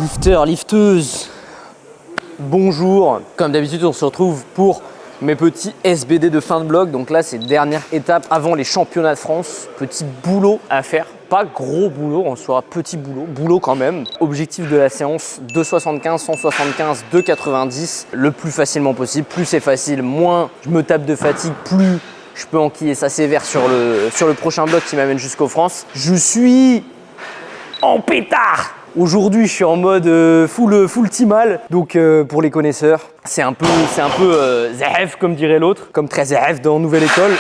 Lifteurs, lifteuses, bonjour. Comme d'habitude, on se retrouve pour mes petits SBD de fin de vlog. Donc là, c'est dernière étape avant les championnats de France. Petit boulot à faire. Pas gros boulot, on sera petit boulot. Boulot quand même. Objectif de la séance, 2,75, 175, 2,90. Le plus facilement possible. Plus c'est facile, moins je me tape de fatigue, plus je peux enquiller ça sévère sur le prochain bloc qui m'amène jusqu'aux France. Je suis en pétard. Aujourd'hui, je suis en mode full timal. Donc pour les connaisseurs, c'est un peu zahef comme dirait l'autre, comme très zahef dans Nouvelle École.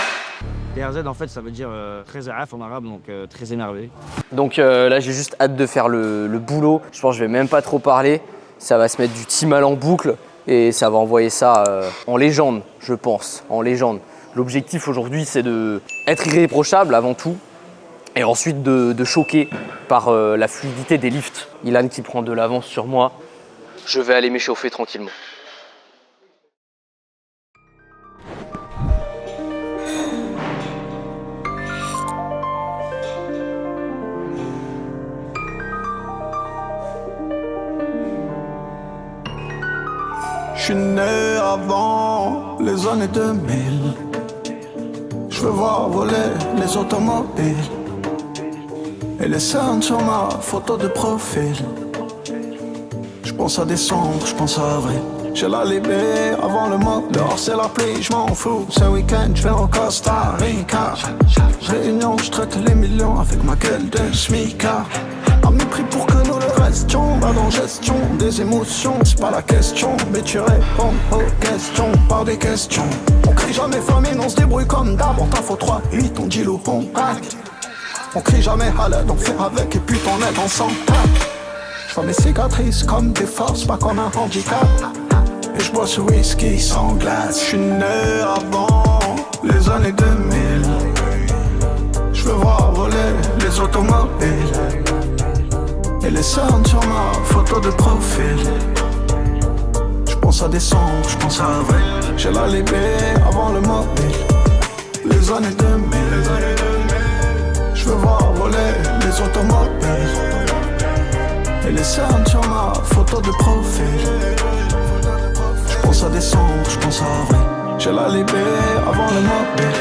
TRZ en fait ça veut dire très zahef en arabe, donc très énervé. Donc là, j'ai juste hâte de faire le boulot. Je pense que je vais même pas trop parler. Ça va se mettre du timal en boucle et ça va envoyer ça en légende, je pense, en légende. L'objectif aujourd'hui, c'est d'être irréprochable avant tout. Et ensuite de choquer par la fluidité des lifts. Ilan qui prend de l'avance sur moi. Je vais aller m'échauffer tranquillement. Je suis né avant les années 2000. Je veux voir voler les automobiles et les cernes sur ma photo de profil. Je pense à décembre, je pense à avril. J'ai la libé avant le mois. Dehors c'est la pluie, je m'en fous. Ce week-end je vais au Costa Rica. Réunion, je traite les millions avec ma gueule de smicard. Un mépris pour que nous le restions. Pas dans gestion des émotions, c'est pas la question. Mais tu réponds aux questions par des questions. On crie jamais famine, on se débrouille comme d'hab. On t'en faut 3, 8, on dit loup, on acte. On crie jamais à l'aide, on fait avec et puis ton aide on s'en tape. Je vois mes cicatrices comme des forces, pas comme un handicap. Et je bois ce whisky sans glace. Je suis né avant les années 2000. Je veux voir voler les automobiles et les cernes sur ma photo de profil. Je pense à décembre, je pense à avril. J'ai la libé avant le mobile. Les années 2000. Je veux voir voler les automobiles et les cernes sur ma photo de profil. Je pense à décembre, je pense à avril. J'ai la libé avant le mobile.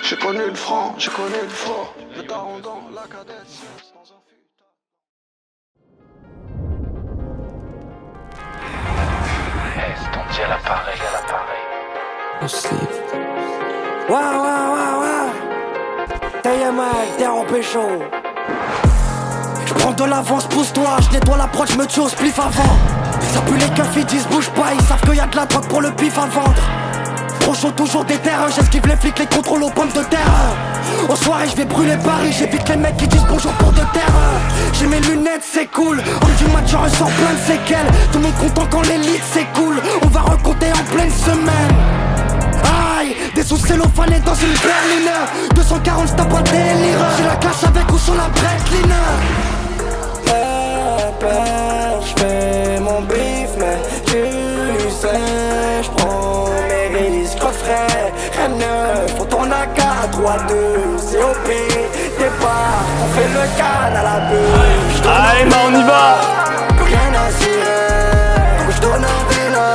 J'ai connu le franc, j'ai connu le faux. Le daron dans la cadette. Est-ce à l'appareil, On sleep. Waouh. T'es mec, t'es en pécho. J'prends de l'avance, pousse-toi, j'nettoie la prod, j'me tue au spliff avant. Ça pue les keufs, ils disent bouge pas, ils savent qu'il y a de la drogue pour le pif à vendre. Prochain toujours des terrains, j'esquive les flics, les contrôles aux pommes de terre. Au soirée, j'vais brûler Paris, j'évite les mecs qui disent bonjour pour de terre. J'ai mes lunettes, c'est cool. Homme du match, je ressors plein de séquelles. Tout le monde content quand l'élite s'écoule. On va recompter en pleine semaine. Aïe, des sous cellophanés dans une berline. 240, c'est pas délire. J'ai la classe avec ou sur la Breitling. Pépère, j'fais mon bif, mais tu sais, j'prends mes risques frais. M9, pour ton AK, 3-2, c'est au pire. Départ, on fait le can à la bûche. Allez, on y va. Plus rien à cirer, donc j'tourne en vélo.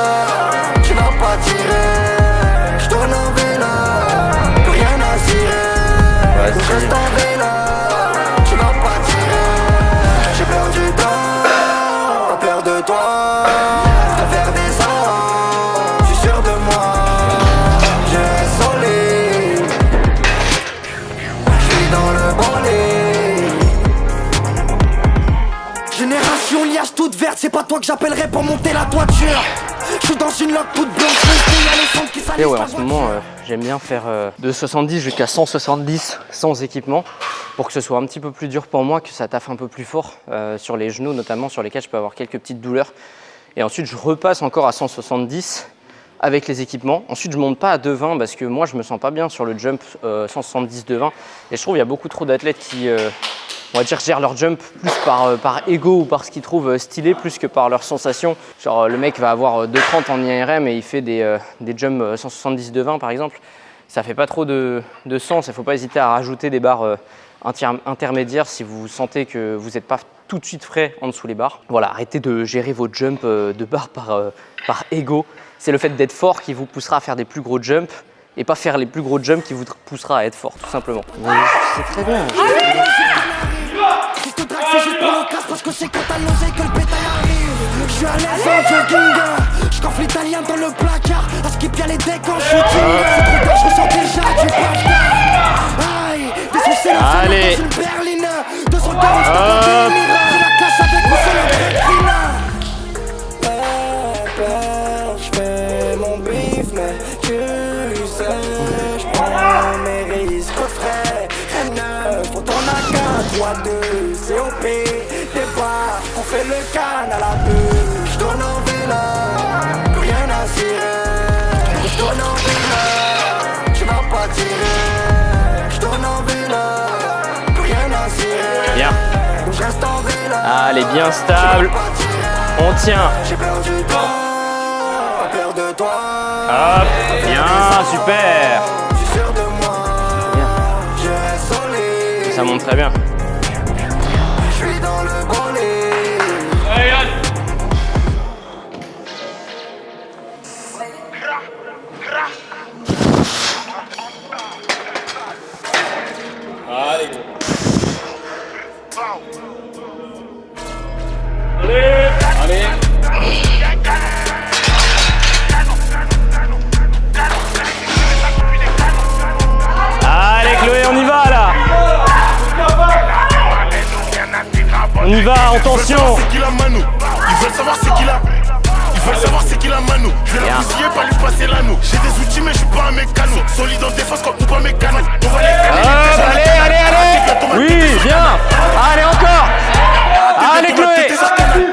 Tu vas pas tirer, j'tourne en vélo. Plus rien à cirer, donc je reste en vélo. Tu vas pas tirer, j'ai peur du temps, pas peur de toi. Je faire des ans, je suis sûr de moi. Je reste solide, je suis dans le bon lit. Génération liage toute verte, c'est pas toi que j'appellerai pour monter la toiture. Je suis dans une loque toute blanche, il y a les sons qui salissent. Et ouais, en ce moment, j'aime bien faire de 70 jusqu'à 170 sans équipement pour que ce soit un petit peu plus dur pour moi, que ça taffe un peu plus fort sur les genoux notamment, sur lesquels je peux avoir quelques petites douleurs. Et ensuite, je repasse encore à 170 avec les équipements. Ensuite, je monte pas à 220 parce que moi, je me sens pas bien sur le jump 170 220. Et je trouve qu'il y a beaucoup trop d'athlètes qui, on va dire, gèrent leur jump plus par ego ou par ce qu'ils trouvent stylé plus que par leurs sensations. Genre, le mec va avoir 2,30 en IRM et il fait des jumps 170 220 par exemple. Ça fait pas trop de sens. Il faut pas hésiter à rajouter des barres intermédiaires si vous sentez que vous n'êtes pas tout de suite frais en dessous les barres. Voilà, arrêtez de gérer vos jumps de barres par ego. C'est le fait d'être fort qui vous poussera à faire des plus gros jumps et pas faire les plus gros jumps qui vous poussera à être fort, tout simplement. C'est très bien. Si je te drague, c'est juste pour l'occasion, parce que c'est quand t'as l'osé que le bétail arrive. Je suis à l'aise en jogging, je coffre l'italien dans le placard. À skip y'a les decks en shooting. C'est trop tard, je ressens déjà du pasta. Aïe, défoncer la Allez. scène dans une berline. 240, c'est la classe avec moi, c'est le break. Je fais mon bif, mais tu sais, je prends mes risques frais. N9, pour ton AK, 3-2, COP, départ, on fait le can à la bulle. Je tourne en villa, plus rien à cirer. Je tourne en villa, tu vas pas tirer. Je tourne en villa, plus rien à cirer. Bien. Je reste en villa. Allez, bien stable. On tient. J'ai peur du temps, pas peur de toi. Hop, bien, super. Je suis sûr de moi, Bien. je reste solide. Ça monte très bien. Je suis dans le bon lit. Allez Chloé, on y va là. On y va en tension. C'est qu'il a Manu. Ils veulent savoir c'est qu'il a. Ils veulent savoir c'est qu'il a Manu. Je vais la bousiller, pas lui passer l'anneau. J'ai des outils mais je suis pas un mécano. Solide en défense comme ou pas mécano. On va les Hop, allez. Oui, bien. Allez encore. Allez Chloé.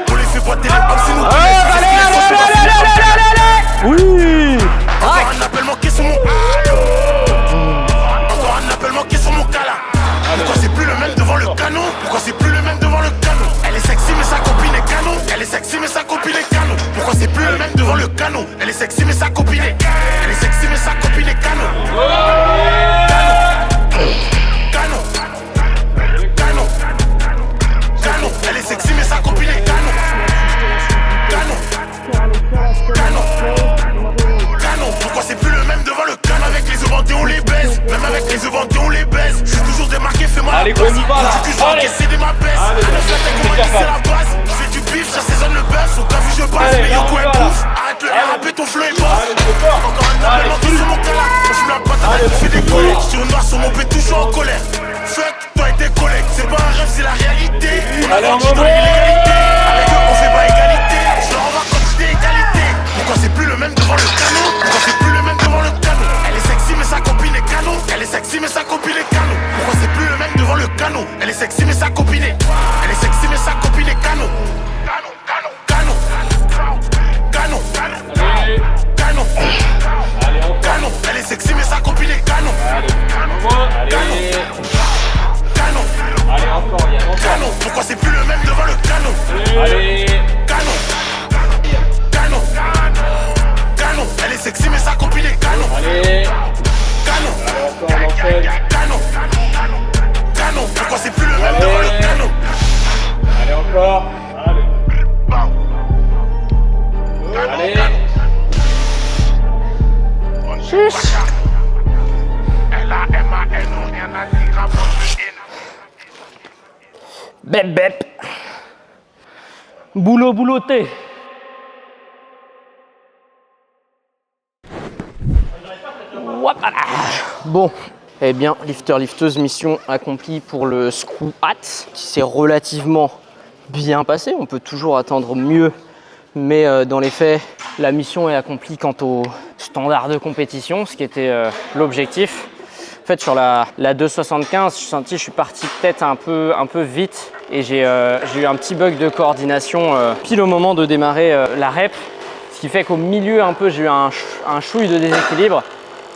On les fait boiter les hommes, c'est nous. Hop, allez. Oui. Encore un appel manqué sur mon. Encore un appel manqué sur mon cas là. Pourquoi c'est plus le même devant le canon? Pourquoi c'est plus le même devant le canon? Elle est sexy mais sa copine est canon. Elle est sexy mais sa copine est canon. Pourquoi c'est plus le même devant le canon? Elle est sexy mais sa copine est. Elle est sexy mais sa copine est canon. Canon. Canon. Canon. Elle est sexy mais sa copine est canon. Canon. Canon. Canon. Pourquoi c'est plus le même devant le canon? Avec les œufs bandés on les baise. Même avec les œufs bandés on les baise. Je suis toujours démarqué, fais-moi la passe. Du cul je vais encaisser des ma baisse. C'est la base. Je fais du bif, j'assaisonne le buzz. Au cas vu je passe, mais Yoko est bouffe. Arrête le RAP, ton flow est boss. Encore un appel manqué sur mon cas là. On fume la patate avec on fait des collègues. Je suis au noir sur mon pé, toujours en colère. Fuck, toi et tes collègues. C'est pas un rêve, c'est la réalité. On a grandi dans l'illégalité. Avec eux on fait pas égalité. Je leur envoie quand je dis égalité. Pourquoi c'est plus le même devant le canon? Pourquoi c'est plus le même devant le canon? Elle est sexy mais sa copine est canon. Elle est sexy mais sa copine est canon. Pourquoi c'est plus le même devant le canon? Elle est sexy mais sa copine est. Elle est sexy mais sa copine est canon. Canon, canon, canon. Canon, canon. Canon, elle est sexy mais sa copine est canon. Canon. Canon, pourquoi c'est plus le même devant le canon? Canon. Canon. Canon, elle est sexy mais sa copine est canon. Canon. Canon. Canon, pourquoi c'est plus le même devant le canon? Allez encore. Allez. Bep bep. Boulot bouloté. Wapala. Bon, eh bien, lifteuse, mission accomplie pour le squat qui s'est relativement bien passé. On peut toujours attendre mieux, mais dans les faits, la mission est accomplie quant au standard de compétition, ce qui était l'objectif. En fait, sur la 275, je suis parti peut-être un peu vite et j'ai eu un petit bug de coordination pile au moment de démarrer la rep, ce qui fait qu'au milieu un peu j'ai eu un chouille de déséquilibre.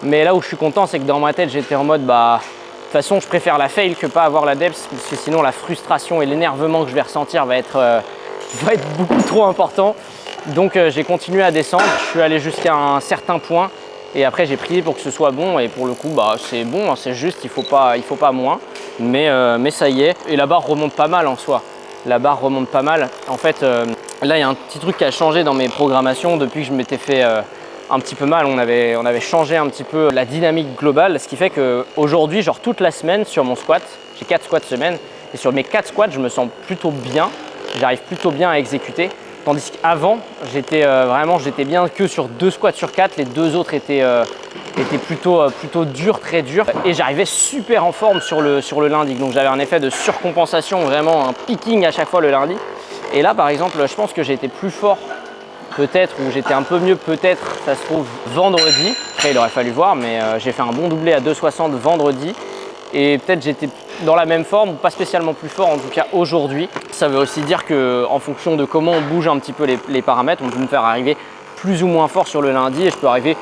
Mais là où je suis content, c'est que dans ma tête, j'étais en mode, bah, de toute façon, je préfère la fail que pas avoir la depth, parce que sinon, la frustration et l'énervement que je vais ressentir va être beaucoup trop important. Donc, j'ai continué à descendre. Je suis allé jusqu'à un certain point, et après, j'ai prié pour que ce soit bon. Et pour le coup, bah, c'est bon, c'est juste, il faut pas moins. Mais ça y est. Et la barre remonte pas mal en soi. la barre remonte pas mal. En fait, là, il y a un petit truc qui a changé dans mes programmations depuis que je m'étais fait un petit peu mal. On avait changé un petit peu la dynamique globale, ce qui fait qu'aujourd'hui, genre toute la semaine sur mon squat, j'ai 4 squats semaine, et sur mes 4 squats, je me sens plutôt bien, j'arrive plutôt bien à exécuter. Tandis qu'avant, j'étais bien que sur 2 squats sur 4, les 2 autres étaient plutôt durs, très durs. Et j'arrivais super en forme sur le lundi. Donc j'avais un effet de surcompensation, vraiment un picking à chaque fois le lundi. Et là, par exemple, je pense que j'ai été plus fort peut-être, ou j'étais un peu mieux peut-être, ça se trouve, vendredi. Après, il aurait fallu voir, mais j'ai fait un bon doublé à 2,60 vendredi. Et peut-être j'étais dans la même forme, ou pas spécialement plus fort, en tout cas aujourd'hui. Ça veut aussi dire qu'en fonction de comment on bouge un petit peu les paramètres, on peut me faire arriver plus ou moins fort sur le lundi et je peux arriver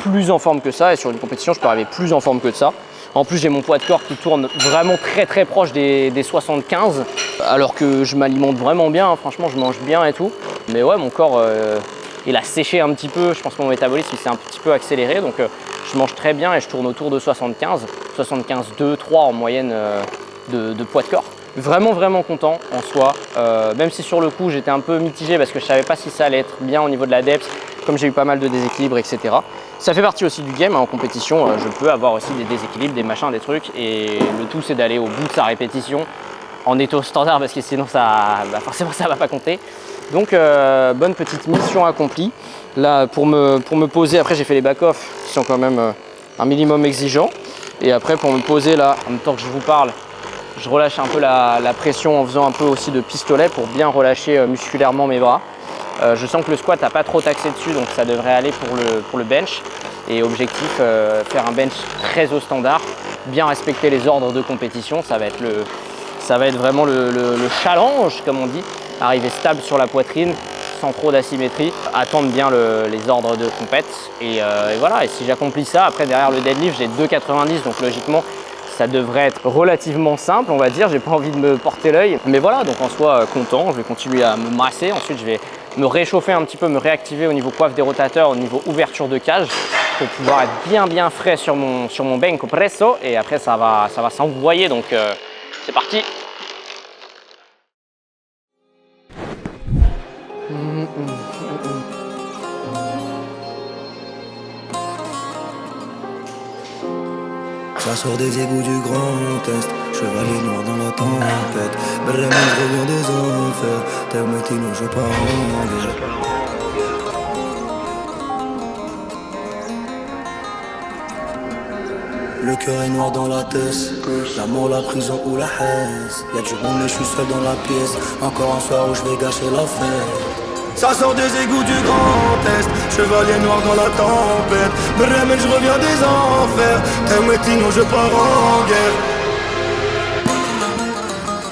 plus en forme que ça. Et sur une compétition, je peux arriver plus en forme que ça. En plus, j'ai mon poids de corps qui tourne vraiment très proche des 75, alors que je m'alimente vraiment bien, hein. Franchement, je mange bien et tout. Mais ouais, mon corps, il a séché un petit peu. Je pense que mon métabolisme s'est un petit peu accéléré, donc je mange très bien et je tourne autour de 75, 2, 3 en moyenne de poids de corps. Vraiment content en soi, même si sur le coup j'étais un peu mitigé parce que je savais pas si ça allait être bien au niveau de la depth, comme j'ai eu pas mal de déséquilibres, etc. Ça fait partie aussi du game, hein. En compétition, je peux avoir aussi des déséquilibres, des machins, des trucs, et le tout c'est d'aller au bout de sa répétition en éto standard parce que sinon forcément ça va pas compter. Donc bonne petite mission accomplie. Là pour me poser, après j'ai fait les back-off qui sont quand même un minimum exigeants. Et après pour me poser là, en même temps que je vous parle, je relâche un peu la pression en faisant un peu aussi de pistolet pour bien relâcher musculairement mes bras. Je sens que le squat n'a pas trop taxé dessus, donc ça devrait aller pour le bench. Et objectif, faire un bench très au standard, bien respecter les ordres de compétition, ça va être vraiment le challenge, comme on dit. Arriver stable sur la poitrine, sans trop d'asymétrie, attendre bien les ordres de compète. Et voilà, et si j'accomplis ça, après derrière le deadlift, j'ai 2,90, donc logiquement, ça devrait être relativement simple, on va dire. J'ai pas envie de me porter l'œil. Mais voilà, donc en soi, content. Je vais continuer à me masser. Ensuite, je vais me réchauffer un petit peu, me réactiver au niveau coiffe des rotateurs, au niveau ouverture de cage, pour pouvoir être bien frais sur mon bench presso. Et après, ça va s'envoyer. Donc, c'est parti. Ça sort des égouts du Grand Est, chevalier noir dans la tempête. Bremen, je reviens des enfers, Termetino, je pars en guerre. Le cœur est noir dans la tête, la mort, la prison ou la haine. Y'a du monde mais je suis seul dans la pièce, encore un soir où je vais gâcher la fête. Ça sort des égouts du Grand Est, chevalier noir dans la tempête. Bremen, je reviens des enfers, Termetino, je pars en guerre.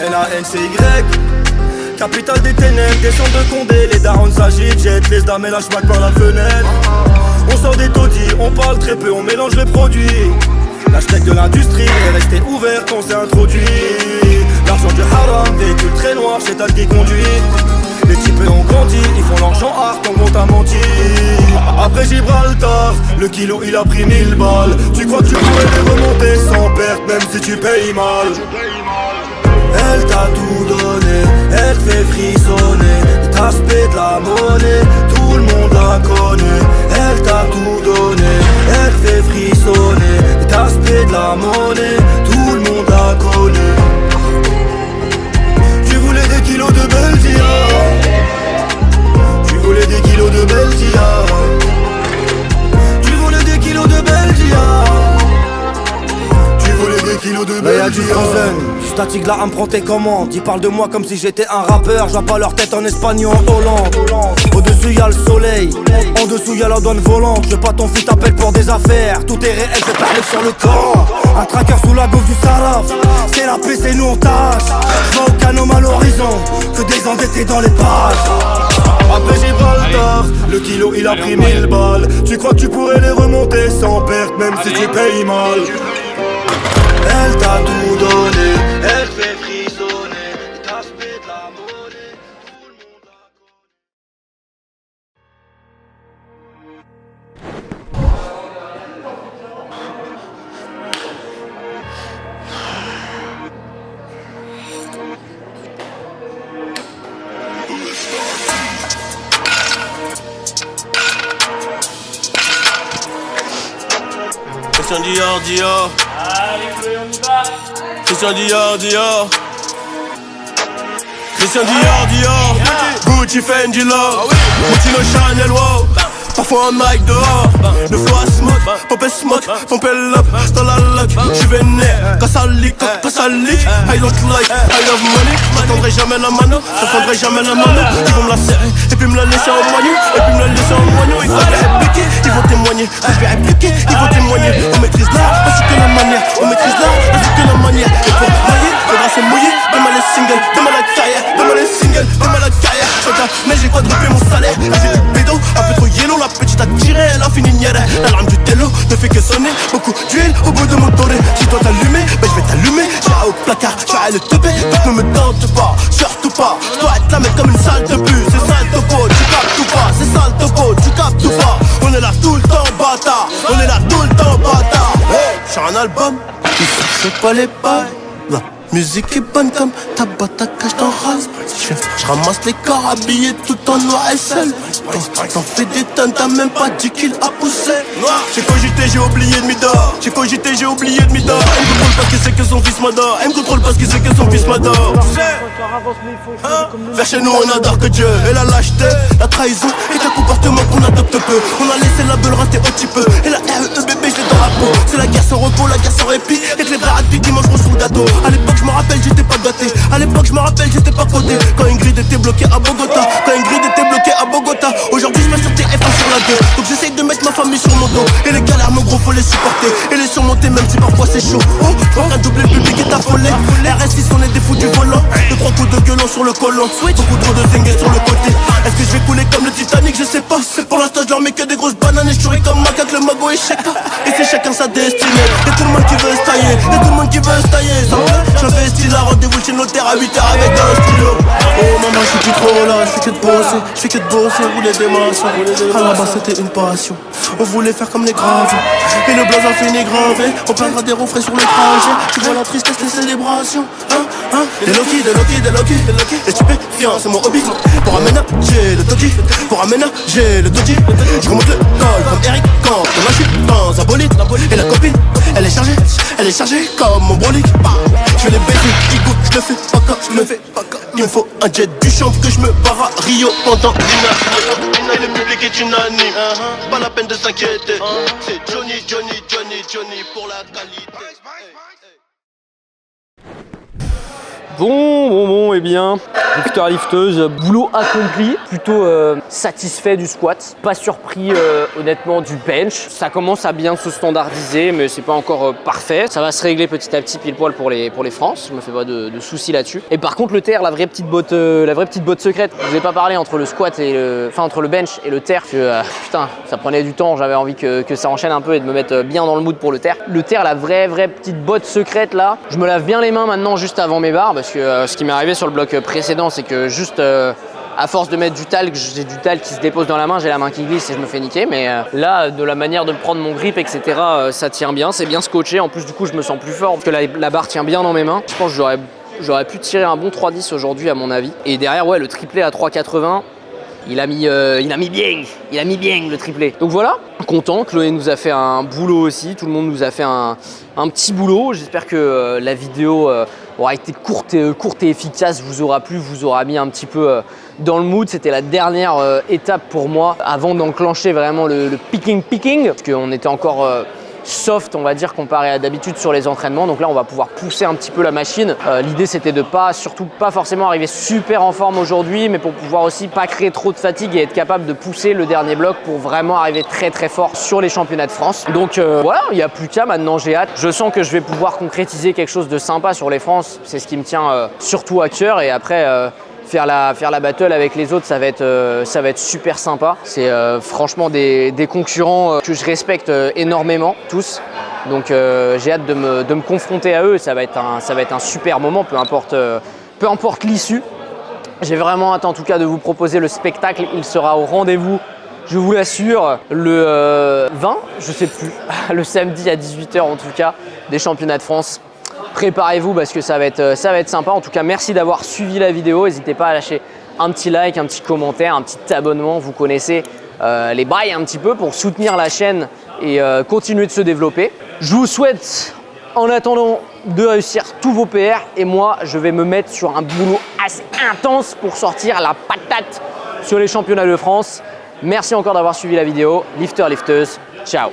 N-A-N-C-Y, capitale des ténèbres, des champs de Condé. Les darons s'agitent, jettent les dames et la schmack par la fenêtre. On sort des taudis, on parle très peu, on mélange les produits. L'hashtag de l'industrie est resté ouvert quand c'est introduit. L'argent du haram, véhicule très noir, c'est elle qui conduit. Les types ont grandi, ils font l'argent hard quand on t'a menti. Après Gibraltar, le kilo il a pris 1000 balles. Tu crois que tu pourrais les remonter sans perte même si tu payes mal. Elle t'a tout donné, elle te fait frissonner. T'as spé de la monnaie, tout le monde la connaît. Elle t'a tout donné, elle te fait frissonner. T'as spé de la monnaie, tout le monde la connaît. Tu voulais des kilos de Belgia, tu voulais des kilos de Belgia, tu voulais des kilos de Belgia, tu voulais des kilos de Belgia. Y'a du frozen, statique là, me prend tes commandes. Ils parlent de moi comme si j'étais un rappeur. Je vois pas leur tête en Espagne ou en Hollande. Au-dessus y'a le soleil, en dessous y'a la douane volante. Je veux pas ton fils t'appelle pour des affaires. Tout est réel, je t'arrive sur le camp. Un tracker sous la gauche du Saraf. C'est la paix, c'est nous on tâche. Je vois aucun homme à l'horizon, que des endettés dans les pages. Après Gibraltar, le kilo il a pris 1000 balles. Tu crois que tu pourrais les remonter sans perte même si tu payes mal. Elle t'a tout donné, elle fait frissonner. T'as spé de la monnaie, tout le monde la connaît. Christian Dior, Dior. Allez, Chloé, on y va. Christian Dior, Dior. Christian Dior, Dior. Gucci, Fendi, Love. Montino, Chanel, wow. Parfois un mic dehors, le flow à smoke, smoke, pomper l'up, dans la luck, j'suis vénère, quand ça leak, I don't like, I love money, j'attendrai jamais la mano, ils vont me la serrer, et puis me la laisser en moignon, ils vont répliquer, ils vont témoigner, je vais répliquer, ils vont témoigner, on maîtrise l'art, ainsi que la manière, et pour mailler, faudra se mouiller, demain les singles, demain la carrière, mais j'ai quadruplé mon salaire, j'ai du bédo, un peu trop yellow, la petite a tiré, elle a fini nière. L'alarme du télo ne fait que sonner. Beaucoup d'huile au bout de mon torré. Si toi t'allumer, ben je vais t'allumer. J'irai au placard, j'vais le teper. Ne me tente pas, surtout pas. Je dois être là mais comme une salle de plus. C'est sale topo, tu captes tout pas. C'est sale topo, tu captes tout pas. On est là tout le temps bâtard. J'ai un album, ils savent pas les bails. La musique est bonne comme ta boîte à cache dans race. Je ramasse les corps habillés tout en noir et seul. T'en fais des tonnes, t'as même pas 10 kills à pousser. J'ai cogité, j'ai oublié de m'idore. Elle me contrôle parce que c'est que son fils m'adore. Vers chez nous on adore que Dieu. Et la lâcheté, la trahison et un comportement qu'on adopte peu. On a laissé la beule rester au petit peu. Et la REE bébé je l'ai dans la peau. C'est la guerre sans repos, la guerre sans répit. Et que les vrais ratés qui mangeront sous le gâteau. À l'époque je me rappelle j'étais pas gâté. J'étais pas coté. Quand Ingrid était bloquée à Bogota. Aujourd'hui je passe sur TF1 sur la 2. Donc j'essaye de mettre ma famille sur mon dos. Et les galères mon gros faut les supporter. Et les surmonter même si parfois c'est chaud. Oh, un double public est affolé. RS6 on est des fous du volant. 2-3 coups de gueulon sur le colon. Beaucoup trop de zingues sur le côté. Est-ce que je vais couler comme le Titanic? Je sais pas. Pour l'instant je leur mets que des grosses bananes. Et je souris comme macaque, le mago et chacun. Et c'est chacun sa destinée. Et tout le monde qui veut se tailler. Ça me plaît, j'investis la rendez-vous chez le notaire à 8h avec un stylo. Oh maman je suis plus trop là, je fais que de bosser, rouler des maçons. À la base c'était une passion. On voulait faire comme les graves. Et le blaze a fini gravé. On plaindra des refrains sur le trajet. Tu vois la tristesse, les célébrations. Des Loki. Les stupéfiants, c'est mon hobby. Pour aménager le Toki. Je remonte le col comme Eric Camp. Demain je suis dans un bolide. Et la copine, elle est chargée comme mon brolic. Je vais les baiser, Igo, je le fais pas quand il me faut un jet du champ que je me barre à Rio pendant une et le public est unanime. Pas la peine de s'inquiéter. C'est Johnny pour la qualité. Bon, eh bien, victoire lifteuse, boulot accompli, plutôt satisfait du squat, pas surpris honnêtement du bench. Ça commence à bien se standardiser, mais c'est pas encore parfait. Ça va se régler petit à petit pile poil pour les France, je me fais pas de soucis là-dessus. Et par contre le terre, la vraie petite botte secrète, je vous ai pas parlé entre le squat et entre le bench et le terre, que putain, ça prenait du temps, j'avais envie que ça enchaîne un peu et de me mettre bien dans le mood pour le terre. Le terre, la vraie petite botte secrète là, je me lave bien les mains maintenant juste avant mes barres, parce que ce qui m'est arrivé sur le bloc précédent, c'est que juste à force de mettre du talc, j'ai du talc qui se dépose dans la main, j'ai la main qui glisse et je me fais niquer. Mais là, de la manière de prendre mon grip, etc., ça tient bien, c'est bien scotché. En plus, du coup, je me sens plus fort parce que la barre tient bien dans mes mains. Je pense que j'aurais pu tirer un bon 3,10 aujourd'hui, à mon avis. Et derrière, ouais, le triplé à 3,80. Il a mis bien le triplé. Donc voilà, content. Chloé nous a fait un boulot aussi. Tout le monde nous a fait un petit boulot. J'espère que la vidéo aura été courte et efficace, vous aura plu, vous aura mis un petit peu dans le mood. C'était la dernière étape pour moi avant d'enclencher vraiment le picking. Parce qu'on était encore soft, on va dire, comparé à d'habitude sur les entraînements. Donc là, on va pouvoir pousser un petit peu la machine. L'idée, c'était de surtout pas forcément arriver super en forme aujourd'hui, mais pour pouvoir aussi pas créer trop de fatigue et être capable de pousser le dernier bloc pour vraiment arriver très fort sur les championnats de France. Donc voilà, il n'y a plus qu'à. Maintenant, j'ai hâte. Je sens que je vais pouvoir concrétiser quelque chose de sympa sur les France. C'est ce qui me tient surtout à cœur. Et après, faire la battle avec les autres, ça va être super sympa. C'est franchement des concurrents que je respecte énormément, tous. Donc j'ai hâte de me confronter à eux. Ça va être un super moment, peu importe l'issue. J'ai vraiment hâte en tout cas de vous proposer le spectacle. Il sera au rendez-vous, je vous l'assure, le 20, je sais plus, le samedi à 18h en tout cas, des championnats de France. Préparez-vous parce que ça va être sympa. En tout cas, merci d'avoir suivi la vidéo. N'hésitez pas à lâcher un petit like, un petit commentaire, un petit abonnement. Vous connaissez les bails un petit peu pour soutenir la chaîne et continuer de se développer. Je vous souhaite en attendant de réussir tous vos PR et moi je vais me mettre sur un boulot assez intense pour sortir la patate sur les championnats de France. Merci encore d'avoir suivi la vidéo. Lifter, lifteuse, ciao.